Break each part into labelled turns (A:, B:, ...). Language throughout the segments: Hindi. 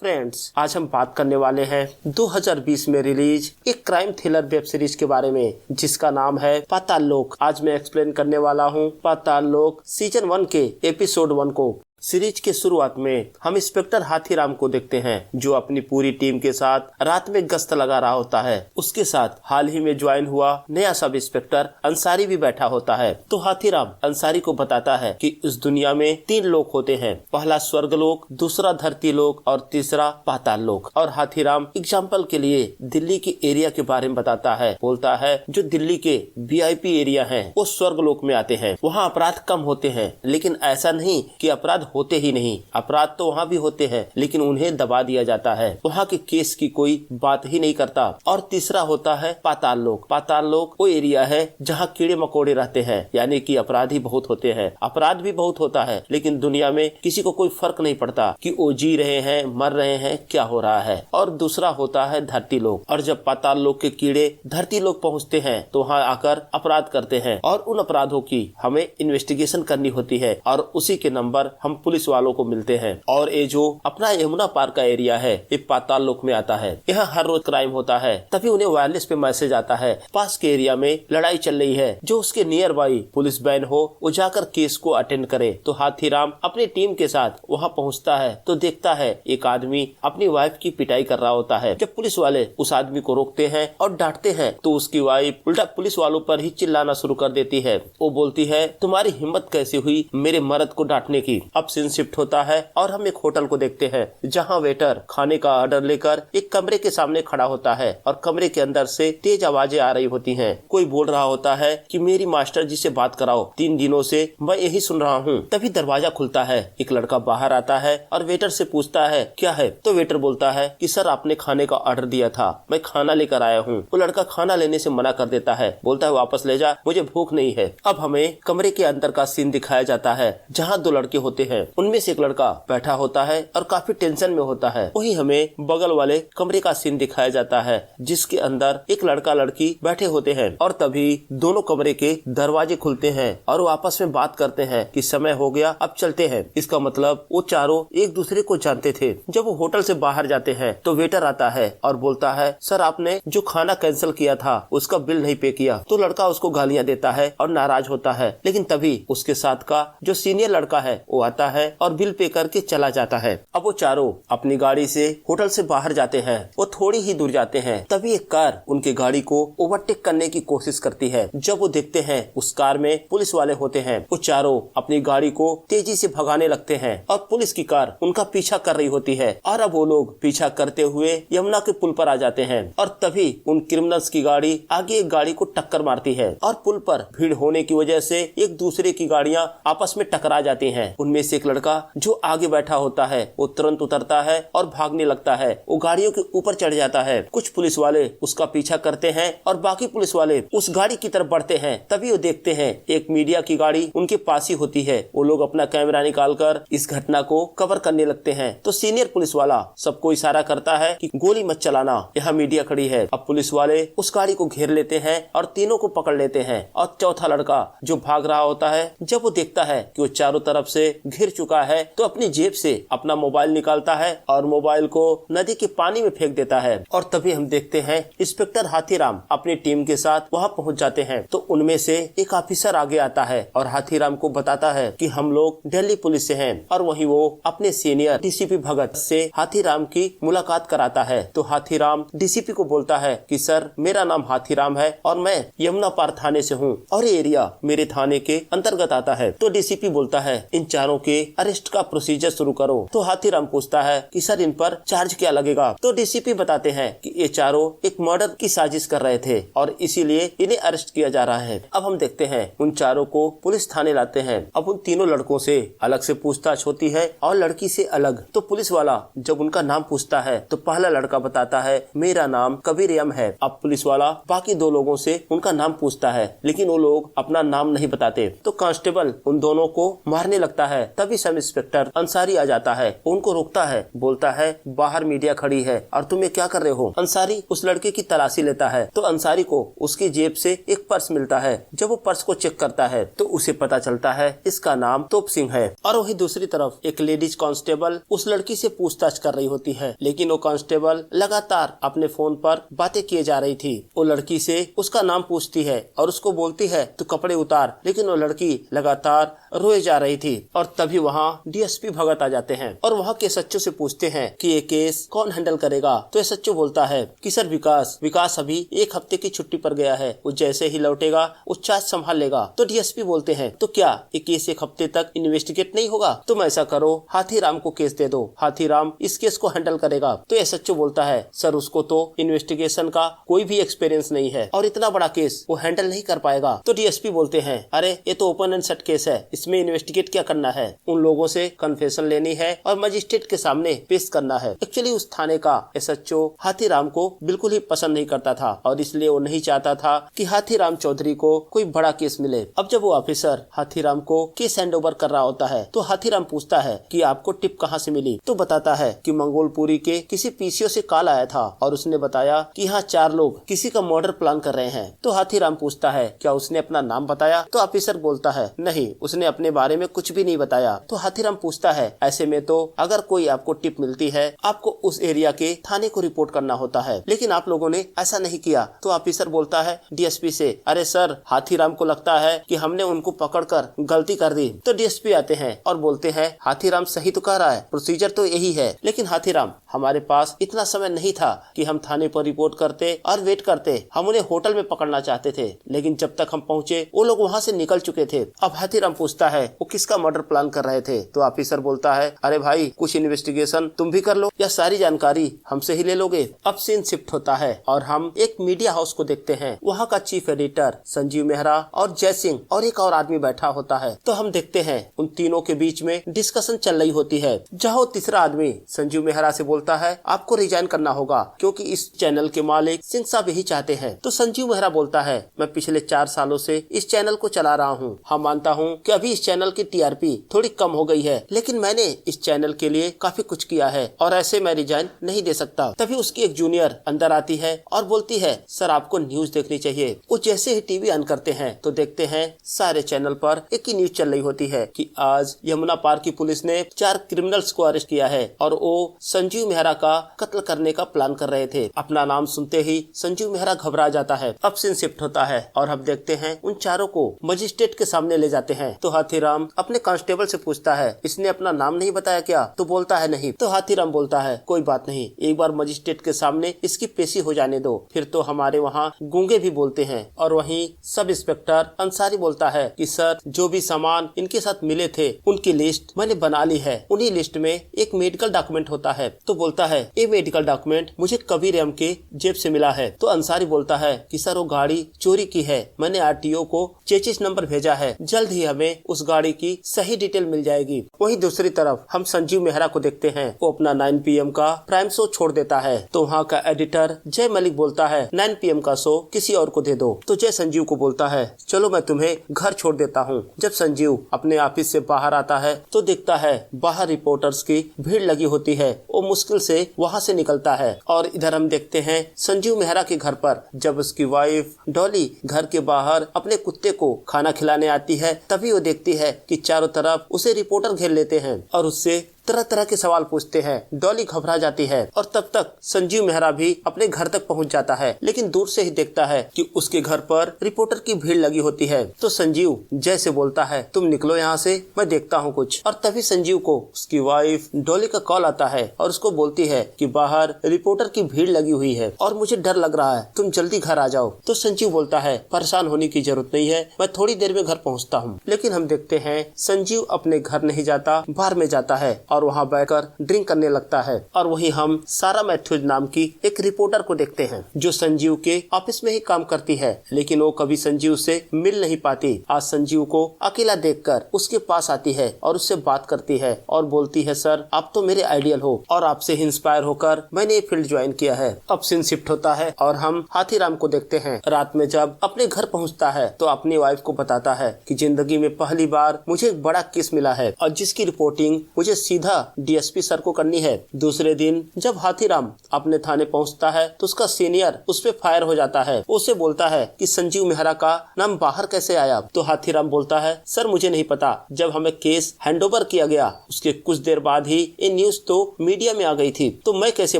A: फ्रेंड्स, आज हम बात करने वाले हैं 2020 में रिलीज एक क्राइम थ्रिलर वेब सीरीज के बारे में जिसका नाम है पाताल लोक। आज मैं एक्सप्लेन करने वाला हूँ पाताल लोक सीजन 1 के एपिसोड 1 को। सीरीज के शुरुआत में हम इंस्पेक्टर हाथीराम को देखते हैं जो अपनी पूरी टीम के साथ रात में गश्त लगा रहा होता है। उसके साथ हाल ही में ज्वाइन हुआ नया सब इंस्पेक्टर अंसारी भी बैठा होता है। तो हाथीराम अंसारी को बताता है कि इस दुनिया में 3 लोक होते हैं, पहला स्वर्ग लोक, दूसरा धरती लोक और तीसरा पाताल लोक। और हाथीराम एग्जाम्पल के लिए दिल्ली के एरिया के बारे में बताता है। बोलता है जो दिल्ली के VIP एरिया है वो स्वर्ग लोक में आते हैं, वहाँ अपराध कम होते हैं। लेकिन ऐसा नहीं कि अपराध होते ही नहीं, अपराध तो वहाँ भी होते हैं लेकिन उन्हें दबा दिया जाता है, वहाँ के केस की कोई बात ही नहीं करता। और तीसरा होता है पाताल लोक। पाताल लोक वो एरिया है जहाँ कीड़े मकोड़े रहते हैं, यानी कि अपराधी बहुत होते हैं, अपराध भी बहुत होता है लेकिन दुनिया में किसी को कोई फर्क नहीं पड़ता कि वो जी रहे हैं मर रहे हैं क्या हो रहा है। और दूसरा होता है धरती लोक। और जब पाताल लोक के कीड़े धरती लोक पहुँचते हैं तो वहाँ आकर अपराध करते हैं और उन अपराधों की हमें इन्वेस्टिगेशन करनी होती है और उसी के नंबर हम पुलिस वालों को मिलते हैं। और ये जो अपना यमुना पार्क का एरिया है ये पाताल लोक में आता है। यहाँ हर रोज क्राइम होता है, तभी उन्हें वायरलेस पे मैसेज आता है पास के एरिया में लड़ाई चल रही है, जो उसके नियर बाई पुलिस वैन हो वो जाकर केस को अटेंड करे। तो हाथीराम अपनी टीम के साथ वहाँ पहुँचता है तो देखता है एक आदमी अपनी वाइफ की पिटाई कर रहा होता है। जब पुलिस वाले उस आदमी को रोकते हैं और डांटते हैं तो उसकी वाइफ उल्टा पुलिस वालों पर ही चिल्लाना शुरू कर देती है। वो बोलती है तुम्हारी हिम्मत कैसे हुई मेरे मर्द को डांटने की। अब सीन शिफ्ट होता है और हम एक होटल को देखते हैं जहां वेटर खाने का ऑर्डर लेकर एक कमरे के सामने खड़ा होता है और कमरे के अंदर से तेज आवाजें आ रही होती हैं। कोई बोल रहा होता है कि मेरी मास्टर जी से बात कराओ, 3 दिनों से मैं यही सुन रहा हूँ। तभी दरवाजा खुलता है, एक लड़का बाहर आता है और वेटर से पूछता है क्या है। तो वेटर बोलता है कि सर आपने खाने का ऑर्डर दिया था, मैं खाना लेकर आया हूँ। वो लड़का खाना लेने से मना कर देता है, बोलता है वापस ले जा, मुझे भूख नहीं है। अब हमें कमरे के अंदर का सीन दिखाया जाता है जहाँ 2 लड़के होते हैं, उनमें से एक लड़का बैठा होता है और काफी टेंशन में होता है। वही हमें बगल वाले कमरे का सीन दिखाया जाता है जिसके अंदर एक लड़का लड़की बैठे होते हैं। और तभी दोनों कमरे के दरवाजे खुलते हैं और वो आपस में बात करते हैं कि समय हो गया अब चलते हैं। इसका मतलब वो चारों एक दूसरे को जानते थे। जब वो होटल से बाहर जाते हैं तो वेटर आता है और बोलता है सर आपने जो खाना कैंसिल किया था उसका बिल नहीं पे किया। तो लड़का उसको गालियाँ देता है और नाराज होता है। लेकिन तभी उसके साथ का जो सीनियर लड़का है वो आता है और बिल पे करके चला जाता है। अब वो चारों अपनी गाड़ी से होटल से बाहर जाते हैं। वो थोड़ी ही दूर जाते हैं तभी एक कार उनकी गाड़ी को ओवरटेक करने की कोशिश करती है। जब वो देखते हैं उस कार में पुलिस वाले होते हैं, वो चारों अपनी गाड़ी को तेजी से भगाने लगते हैं और पुलिस की कार उनका पीछा कर रही होती है। और अब वो लोग पीछा करते हुए यमुना के पुल पर आ जाते हैं और तभी उन क्रिमिनल्स की गाड़ी आगे एक गाड़ी को टक्कर मारती है और पुल पर भीड़ होने की वजह से एक दूसरे की गाड़ियां आपस में टकरा जाती हैं। उनमें से एक लड़का जो आगे बैठा होता है वो तुरंत उतरता है और भागने लगता है। वो गाड़ियों के ऊपर चढ़ जाता है। कुछ पुलिस वाले उसका पीछा करते हैं और बाकी पुलिस वाले उस गाड़ी की तरफ बढ़ते हैं। तभी वो देखते हैं एक मीडिया की गाड़ी उनके पास ही होती है। वो लोग अपना कैमरा निकालकर इस घटना को कवर करने लगते हैं। तो सीनियर पुलिस वाला सबको इशारा करता है कि गोली मत चलाना, यहाँ मीडिया खड़ी है। अब पुलिस वाले उस गाड़ी को घेर लेते हैं और तीनों को पकड़ लेते हैं। और चौथा लड़का जो भाग रहा होता है, जब वो देखता है कि वो चारों तरफ से घिर चुका है तो अपनी जेब से अपना मोबाइल निकालता है और मोबाइल को नदी के पानी में फेंक देता है। और तभी हम देखते हैं इंस्पेक्टर हाथीराम अपनी टीम के साथ वहाँ पहुँच जाते हैं। तो उनमें से एक ऑफिसर आगे आता है और हाथीराम को बताता है कि हम लोग दिल्ली पुलिस से हैं। और वहीं वो अपने सीनियर DCP भगत से हाथीराम की मुलाकात कराता है। तो हाथीराम DCP को बोलता है कि सर मेरा नाम हाथीराम है और मैं यमुना पार थाने से हूँ और ये एरिया मेरे थाने के अंतर्गत आता है। तो DCP बोलता है इन चारों के अरेस्ट का प्रोसीजर शुरू करो। तो हाथीराम पूछता है कि सर इन पर चार्ज क्या लगेगा। तो DCP बताते हैं कि ये चारों एक मर्डर की साजिश कर रहे थे और इसीलिए इन्हें अरेस्ट किया जा रहा है। अब हम देखते हैं उन चारों को पुलिस थाने लाते हैं। अब उन तीनों लड़कों से अलग से पूछताछ होती है और लड़की से अलग। तो पुलिस वाला जब उनका नाम पूछता है तो पहला लड़का बताता है मेरा नाम कबीर एम है। अब पुलिस वाला बाकी 2 लोगों से उनका नाम पूछता है लेकिन वो लोग अपना नाम नहीं बताते। तो कांस्टेबल उन दोनों को मारने लगता है। तभी सब इंस्पेक्टर अंसारी आ जाता है, उनको रोकता है, बोलता है बाहर मीडिया खड़ी है और तुम ये क्या कर रहे हो। अंसारी उस लड़के की तलाशी लेता है तो अंसारी को उसकी जेब से एक पर्स मिलता है। जब वो पर्स को चेक करता है तो उसे पता चलता है इसका नाम तोप सिंह है। और वही दूसरी तरफ एक लेडीज कांस्टेबल उस लड़की से पूछताछ कर रही होती है, लेकिन वो कांस्टेबल लगातार अपने फोन पर बातें किए जा रही थी। वो लड़की से उसका नाम पूछती है और उसको बोलती है तू कपड़े उतार, लेकिन वो लड़की लगातार रोए जा रही थी। और तभी वहाँ डीएसपी भगत आ जाते हैं और वहाँ के एसएचओ से पूछते हैं कि ये केस कौन हैंडल करेगा। तो एसएचओ बोलता है कि सर विकास अभी एक हफ्ते की छुट्टी पर गया है, वो जैसे ही लौटेगा वो चार्ज संभाल लेगा। तो डीएसपी बोलते हैं तो क्या ये केस एक हफ्ते तक इन्वेस्टिगेट नहीं होगा? तुम ऐसा करो हाथीराम को केस दे दो, हाथीराम इस केस को हैंडल करेगा। तो एसएचओ बोलता है सर उसको तो इन्वेस्टिगेशन का कोई भी एक्सपीरियंस नहीं है और इतना बड़ा केस वो हैंडल नहीं कर पाएगा। तो डीएसपी बोलते हैं अरे ये तो ओपन एंड शट केस है, इसमें इन्वेस्टिगेट क्या करना है, उन लोगों से कन्फेशन लेनी है और मजिस्ट्रेट के सामने पेश करना है। एक्चुअली उस थाने का एसएचओ हाथीराम को बिल्कुल ही पसंद नहीं करता था और इसलिए वो नहीं चाहता था कि हाथीराम चौधरी को कोई बड़ा केस मिले। अब जब वो ऑफिसर हाथीराम को केस हैंड ओवर कर रहा होता है तो हाथीराम पूछता है कि आपको टिप कहाँ से मिली। तो बताता है कि मंगोलपुरी के किसी पीसीओ से कॉल आया था और उसने बताया कि यहाँ 4 लोग किसी का मर्डर प्लान कर रहे हैं। तो हाथीराम पूछता है क्या उसने अपना नाम बताया? तो ऑफिसर बोलता है नहीं, उसने अपने बारे में कुछ भी नहीं बताया। तो हाथीराम पूछता है ऐसे में तो अगर कोई आपको टिप मिलती है आपको उस एरिया के थाने को रिपोर्ट करना होता है, लेकिन आप लोगों ने ऐसा नहीं किया। तो ऑफिसर बोलता है डीएसपी से अरे सर हाथीराम को लगता है कि हमने उनको पकड़कर गलती कर दी। तो डीएसपी आते हैं और बोलते हैं हाथीराम सही तो कह रहा है, प्रोसीजर तो यही है, लेकिन हाथीराम हमारे पास इतना समय नहीं था कि हम थाने पर रिपोर्ट करते और वेट करते। हम उन्हें होटल में पकड़ना चाहते थे, लेकिन जब तक हम पहुँचे वो लोग वहाँ से निकल चुके थे। अब हाथीराम पूछता है वो किसका मर्डर प्लान कर रहे थे? तो ऑफिसर बोलता है अरे भाई कुछ इन्वेस्टिगेशन तुम भी कर लो या सारी जानकारी हमसे ही ले लोगे। अब सीन शिफ्ट होता है और हम एक मीडिया हाउस को देखते हैं। वहाँ का चीफ एडिटर संजीव मेहरा और जय सिंह और एक और आदमी बैठा होता है। तो हम देखते हैं उन तीनों के बीच में डिस्कशन चल रही होती है, जहाँ तीसरा आदमी संजीव मेहरा से बोलता है आपको रिजाइन करना होगा क्योंकि इस चैनल के मालिक सिंह साहब यही चाहते हैं। तो संजीव मेहरा बोलता है मैं पिछले 4 सालों से इस चैनल को चला रहा हूँ। हम मानता हूँ कि अभी इस चैनल की टीआरपी थोड़ी कम हो गई है, लेकिन मैंने इस चैनल के लिए काफी कुछ किया है और ऐसे मैं रिजाइन नहीं दे सकता। तभी उसकी एक जूनियर अंदर आती है और बोलती है सर आपको न्यूज देखनी चाहिए। वो जैसे ही टीवी ऑन करते हैं तो देखते हैं सारे चैनल पर एक ही न्यूज चल रही होती है कि आज यमुना पार की पुलिस ने 4 क्रिमिनल्स को अरेस्ट किया है और वो संजीव मेहरा का कत्ल करने का प्लान कर रहे थे। अपना नाम सुनते ही संजीव मेहरा घबरा जाता है। अब सीन शिफ्ट होता है और हम देखते हैं उन चारों को मजिस्ट्रेट के सामने ले जाते हैं। तो हाथीराम अपने कांस्टेबल से पूछता है इसने अपना नाम नहीं बताया क्या? तो बोलता है नहीं। तो हाथीराम बोलता है कोई बात नहीं, एक बार मजिस्ट्रेट के सामने इसकी पेशी हो जाने दो, फिर तो हमारे वहाँ गूंगे भी बोलते हैं। और वहीं सब इंस्पेक्टर अंसारी बोलता है कि सर जो भी सामान इनके साथ मिले थे उनकी लिस्ट मैंने बना ली है। उन्हीं लिस्ट में एक मेडिकल डॉक्यूमेंट होता है। तो बोलता है ये मेडिकल डॉक्यूमेंट मुझे कबीर एम के जेब से मिला है। तो अंसारी बोलता है कि सर वो गाड़ी चोरी की है, मैंने आरटीओ को चेचिस नंबर भेजा है, जल्द ही हमें उस गाड़ी की सही डिटेल मिल जाएगी। वहीं दूसरी तरफ हम संजीव मेहरा को देखते हैं, वो अपना 9 PM का प्राइम शो छोड़ देता है। तो वहाँ का एडिटर जय मलिक बोलता है 9 PM का शो किसी और को दे दो। तो जय संजीव को बोलता है चलो मैं तुम्हें घर छोड़ देता हूँ। जब संजीव अपने ऑफिस से बाहर आता है तो देखता है बाहर रिपोर्टर्स की भीड़ लगी होती है। वो मुश्किल से वहाँ से निकलता है और इधर हम देखते हैं संजीव मेहरा के घर पर जब उसकी वाइफ डॉली घर के बाहर अपने कुत्ते को खाना खिलाने आती है, तभी वो देखती है कि चारों तरफ उसे रिपोर्टर घेर लेते हैं और उससे तरह तरह के सवाल पूछते हैं। डॉली घबरा जाती है और तब तक संजीव मेहरा भी अपने घर तक पहुंच जाता है, लेकिन दूर से ही देखता है कि उसके घर पर रिपोर्टर की भीड़ लगी होती है। तो संजीव जय से बोलता है तुम निकलो यहाँ से, मैं देखता हूँ कुछ। और तभी संजीव को उसकी वाइफ डॉली का कॉल आता है और उसको बोलती है कि बाहर रिपोर्टर की भीड़ लगी हुई है और मुझे डर लग रहा है, तुम जल्दी घर आ जाओ। तो संजीव बोलता है परेशान होने की जरूरत नहीं है, मैं थोड़ी देर में घर पहुँचता हूँ। लेकिन हम देखते हैं संजीव अपने घर नहीं जाता, बाहर में जाता है और वहाँ बैठकर ड्रिंक करने लगता है। और वहीं हम सारा मैथ्यूज नाम की एक रिपोर्टर को देखते हैं जो संजीव के ऑफिस में ही काम करती है, लेकिन वो कभी संजीव से मिल नहीं पाती। आज संजीव को अकेला देखकर उसके पास आती है और उससे बात करती है और बोलती है, सर आप तो मेरे आइडियल हो और आपसे इंस्पायर होकर मैंने ये फील्ड ज्वाइन किया है। अब सीन शिफ्ट होता है और हम हाथीराम को देखते हैं। रात में जब अपने घर पहुंचता है तो अपनी वाइफ को बताता है कि जिंदगी में पहली बार मुझे एक बड़ा केस मिला है और जिसकी रिपोर्टिंग मुझे सीधा डीएसपी सर को करनी है। दूसरे दिन जब हाथीराम अपने थाने पहुंचता है तो उसका सीनियर उस पे फायर हो जाता है। उसे बोलता है कि संजीव मेहरा का नाम बाहर कैसे आया? तो हाथीराम बोलता है, सर मुझे नहीं पता। जब हमें केस हैंडओवर किया गया उसके कुछ देर बाद ही ये न्यूज तो मीडिया में आ गई थी, तो मैं कैसे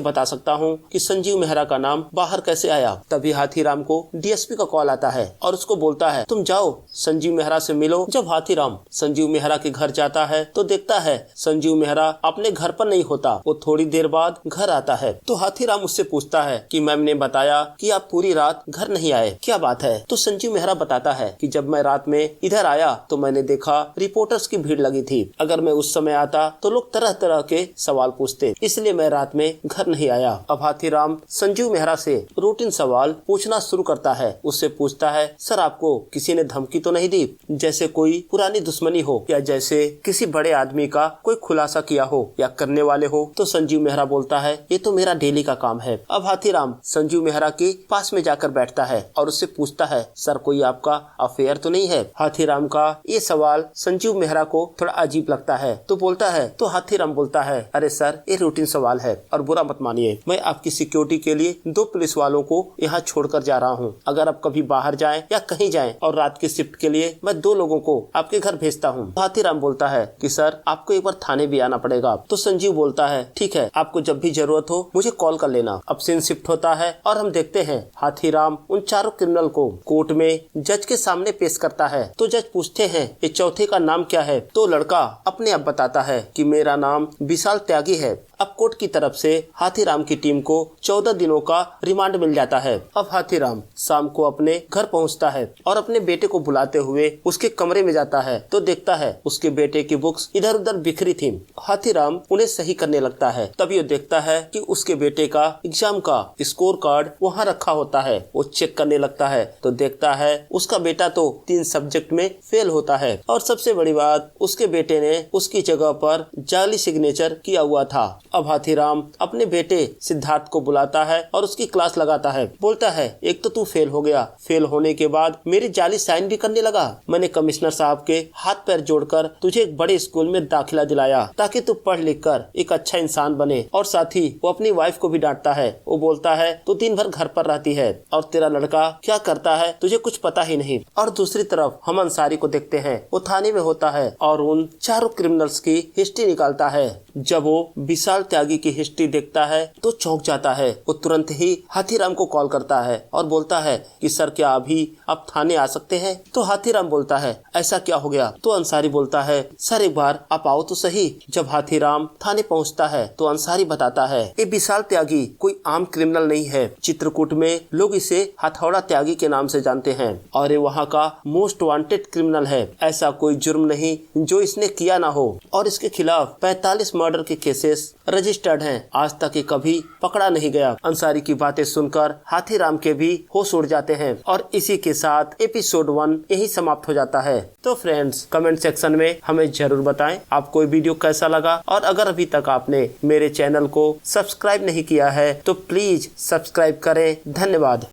A: बता सकता हूँ कि संजीव मेहरा का नाम बाहर कैसे आया? तभी हाथीराम को डीएसपी का कॉल आता है और उसको बोलता है, तुम जाओ संजीव मेहरा से मिलो। जब हाथीराम संजीव मेहरा के घर जाता है तो देखता है संजीव मेहरा अपने घर पर नहीं होता। वो थोड़ी देर बाद घर आता है तो हाथीराम उससे पूछता है कि मैम ने बताया कि आप पूरी रात घर नहीं आए, क्या बात है? तो संजीव मेहरा बताता है कि जब मैं रात में इधर आया तो मैंने देखा रिपोर्टर्स की भीड़ लगी थी। अगर मैं उस समय आता तो लोग तरह तरह के सवाल पूछते, इसलिए मैं रात में घर नहीं आया। अब हाथीराम संजीव मेहरा से रूटीन सवाल पूछना शुरू करता है। उससे पूछता है, सर आपको किसी ने धमकी तो नहीं दी, जैसे कोई पुरानी दुश्मनी हो या जैसे किसी बड़े आदमी का कोई खुलासा किया हो या करने वाले हो? तो संजीव मेहरा बोलता है, ये तो मेरा डेली का काम है। अब हाथीराम संजीव मेहरा के पास में जाकर बैठता है और उससे पूछता है, सर कोई आपका अफेयर तो नहीं है? हाथीराम का ये सवाल संजीव मेहरा को थोड़ा अजीब लगता है तो बोलता है, तो हाथीराम बोलता है, अरे सर ये रूटीन सवाल है और बुरा मत मानिए, मैं आपकी सिक्योरिटी के लिए 2 पुलिस वालों को यहाँ छोड़कर जा रहा हूँ। अगर आप कभी बाहर जाएं या कहीं जाएं और रात की शिफ्ट के लिए मैं 2 लोगों को आपके घर भेजता हूँ। हाथीराम बोलता है कि सर आपको एक बार थाने भी आना पड़ेगा। तो संजीव बोलता है, ठीक है, आपको जब भी जरूरत हो मुझे कॉल कर लेना। अब सीन शिफ्ट होता है और हम देखते हैं हाथीराम उन 4 क्रिमिनल को कोर्ट में जज के सामने पेश करता है। तो जज पूछते हैं, ये चौथे का नाम क्या है? तो लड़का अपने आप बताता है कि मेरा नाम विशाल त्यागी है। अब कोर्ट की तरफ से हाथीराम की टीम को 14 दिनों का रिमांड मिल जाता है। अब हाथीराम शाम को अपने घर पहुंचता है और अपने बेटे को बुलाते हुए उसके कमरे में जाता है तो देखता है उसके बेटे की बुक्स इधर उधर बिखरी थी। हाथीराम उन्हें सही करने लगता है। तभी वो देखता है कि उसके बेटे का एग्जाम का स्कोर कार्ड वहाँ रखा होता है। वो चेक करने लगता है तो देखता है उसका बेटा तो 3 सब्जेक्ट में फेल होता है और सबसे बड़ी बात, उसके बेटे ने उसकी जगह पर जाली सिग्नेचर किया हुआ था। अब हाथीराम अपने बेटे सिद्धार्थ को बुलाता है और उसकी क्लास लगाता है। बोलता है, एक तो तू फेल हो गया, फेल होने के बाद मेरी जाली साइन भी करने लगा। मैंने कमिश्नर साहब के हाथ पैर जोड़कर तुझे एक बड़े स्कूल में दाखिला दिलाया ताकि तू पढ़ लिख कर एक अच्छा इंसान बने। और साथ ही वो अपनी वाइफ को भी डांटता है। वो बोलता है, तू दिन भर घर पर रहती है और तेरा लड़का क्या करता है तुझे कुछ पता ही नहीं। और दूसरी तरफ हम अंसारी को देखते हैं। वो थाने में होता है और उन 4 क्रिमिनल्स की हिस्ट्री निकालता है। जब वो विशाल त्यागी की हिस्ट्री देखता है तो चौंक जाता है। वो तुरंत ही हाथीराम को कॉल करता है और बोलता है कि सर क्या अभी आप थाने आ सकते हैं? तो हाथीराम बोलता है, ऐसा क्या हो गया? तो अंसारी बोलता है, सर एक बार आप आओ तो सही। जब हाथीराम थाने पहुंचता है तो अंसारी बताता है, ये विशाल त्यागी कोई आम क्रिमिनल नहीं है। चित्रकूट में लोग इसे हथौड़ा त्यागी के नाम से जानते हैं और ये वहाँ का मोस्ट वांटेड क्रिमिनल है। ऐसा कोई जुर्म नहीं जो इसने किया ना हो और इसके खिलाफ 45 मर्डर के केसेस रजिस्टर्ड हैं। आज तक ये कभी पकड़ा नहीं गया। अंसारी की बातें सुनकर हाथीराम के भी होश उड़ जाते हैं और इसी के साथ एपिसोड 1 यही समाप्त हो जाता है। तो फ्रेंड्स, कमेंट सेक्शन में हमें जरूर बताएं आपको ये वीडियो कैसा लगा और अगर अभी तक आपने मेरे चैनल को सब्सक्राइब नहीं किया है तो प्लीज सब्सक्राइब करें। धन्यवाद।